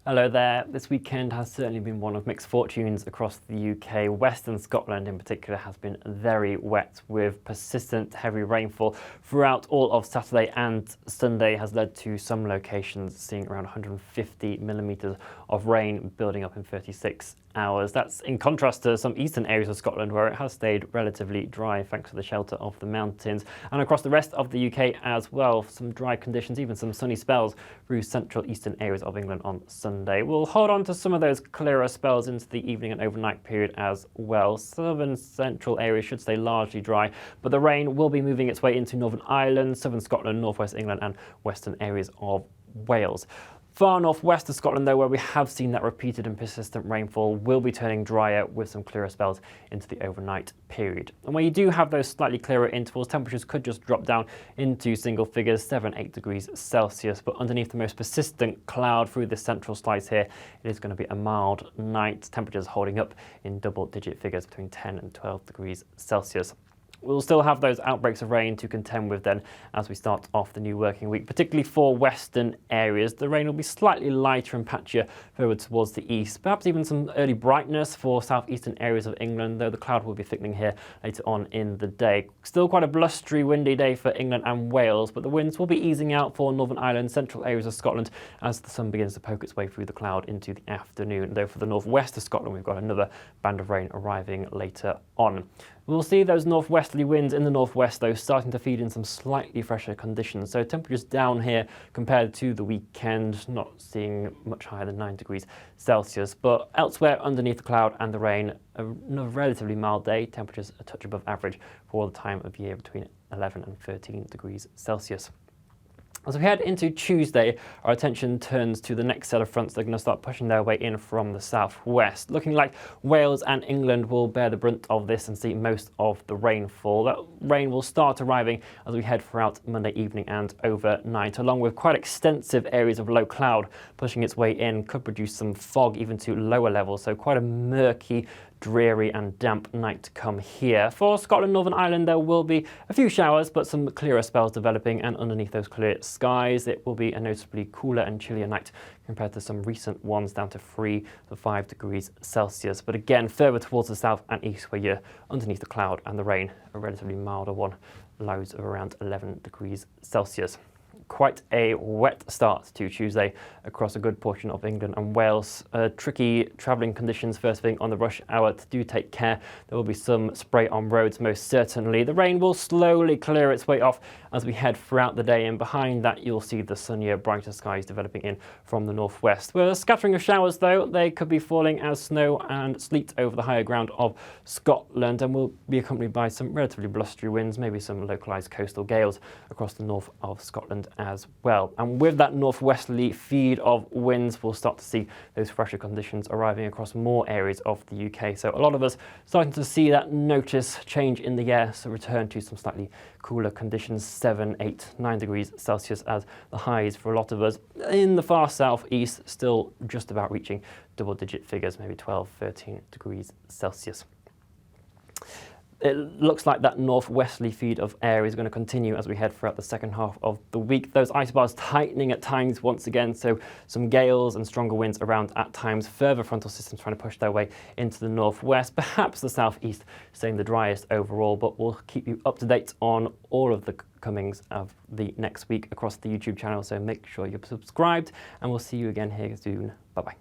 Hello there. This weekend has certainly been one of mixed fortunes across the UK. Western Scotland in particular has been very wet with persistent heavy rainfall throughout all of Saturday, and Sunday has led to some locations seeing around 150 millimetres of rain building up in 36 hours. That's in contrast to some eastern areas of Scotland where it has stayed relatively dry thanks to the shelter of the mountains, and across the rest of the UK as well. Some dry conditions, even some sunny spells through central eastern areas of England on Sunday. We'll hold on to some of those clearer spells into the evening and overnight period as well. Southern central areas should stay largely dry, but the rain will be moving its way into Northern Ireland, southern Scotland, northwest England and western areas of Wales. Far northwest of Scotland, though, where we have seen that repeated and persistent rainfall, will be turning drier with some clearer spells into the overnight period. And where you do have those slightly clearer intervals, temperatures could just drop down into single figures, 7-8 degrees Celsius. But underneath the most persistent cloud through this central slice here, it is going to be a mild night. Temperatures holding up in double-digit figures between 10 and 12 degrees Celsius. We'll still have those outbreaks of rain to contend with then as we start off the new working week, particularly for western areas. The rain will be slightly lighter and patchier further towards the east, perhaps even some early brightness for southeastern areas of England, though the cloud will be thickening here later on in the day. Still quite a blustery, windy day for England and Wales, but the winds will be easing out for Northern Ireland, central areas of Scotland as the sun begins to poke its way through the cloud into the afternoon. Though for the northwest of Scotland, we've got another band of rain arriving later on. We'll see those northwesterly winds in the northwest, though, starting to feed in some slightly fresher conditions. So temperatures down here compared to the weekend, not seeing much higher than 9 degrees Celsius. But elsewhere underneath the cloud and the rain, a relatively mild day, temperatures a touch above average for the time of year between 11 and 13 degrees Celsius. As we head into Tuesday, our attention turns to the next set of fronts that are going to start pushing their way in from the southwest. Looking like Wales and England will bear the brunt of this and see most of the rainfall. That rain will start arriving as we head throughout Monday evening and overnight, along with quite extensive areas of low cloud pushing its way in. Could produce some fog even to lower levels, so quite a murky, dreary and damp night to come here. For Scotland, Northern Ireland, there will be a few showers, but some clearer spells developing, and underneath those clear skies, it will be a noticeably cooler and chillier night compared to some recent ones, down to 3 to 5 degrees Celsius. But again, further towards the south and east, where you're underneath the cloud and the rain, a relatively milder one, lows of around 11 degrees Celsius. Quite a wet start to Tuesday across a good portion of England and Wales. Tricky travelling conditions first thing on the rush hour. Do take care. There will be some spray on roads most certainly. The rain will slowly clear its way off as we head throughout the day, and behind that you'll see the sunnier, brighter skies developing in from the northwest. With a scattering of showers though, they could be falling as snow and sleet over the higher ground of Scotland, and will be accompanied by some relatively blustery winds, maybe some localised coastal gales across the north of Scotland as well. And with that northwesterly feed of winds, we'll start to see those fresher conditions arriving across more areas of the UK. So a lot of us starting to see that notice change in the air, so return to some slightly cooler conditions, 7, 8, 9 degrees Celsius as the highs for a lot of us. In the far southeast, still just about reaching double-digit figures, maybe 12, 13 degrees Celsius. It looks like that northwesterly feed of air is going to continue as we head throughout the second half of the week. Those isobars tightening at times once again, so some gales and stronger winds around at times. Further frontal systems trying to push their way into the northwest, perhaps the southeast staying the driest overall, but we'll keep you up to date on all of the comings of the next week across the YouTube channel, so make sure you're subscribed, and we'll see you again here soon. Bye-bye.